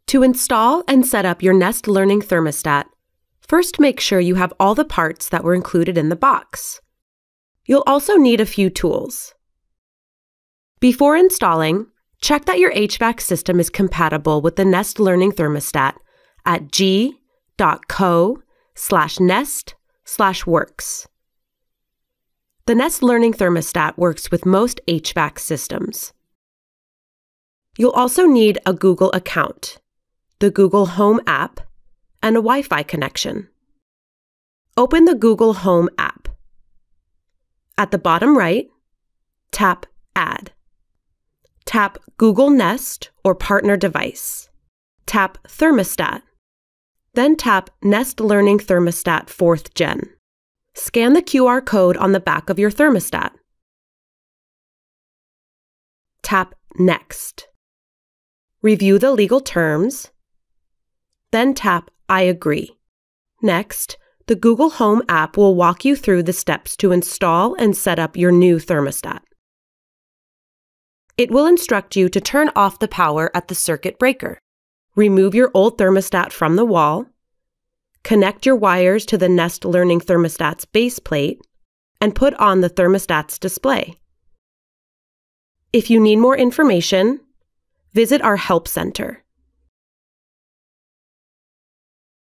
To install and set up your Nest Learning Thermostat, first make sure you have all the parts that were included in the box. You'll also need a few tools. Before installing, check that your HVAC system is compatible with the Nest Learning Thermostat at g.co/nest/works. The Nest Learning Thermostat works with most HVAC systems. You'll also need a Google account, the Google Home app, and a Wi-Fi connection. Open the Google Home app. At the bottom right, tap Add. Tap Google Nest or Partner Device. Tap Thermostat. Then tap Nest Learning Thermostat 4th Gen. Scan the QR code on the back of your thermostat. Tap Next. Review the legal terms. Then tap I agree. Next, the Google Home app will walk you through the steps to install and set up your new thermostat. It will instruct you to turn off the power at the circuit breaker, remove your old thermostat from the wall, connect your wires to the Nest Learning Thermostat's base plate, and put on the thermostat's display. If you need more information, visit our Help Center.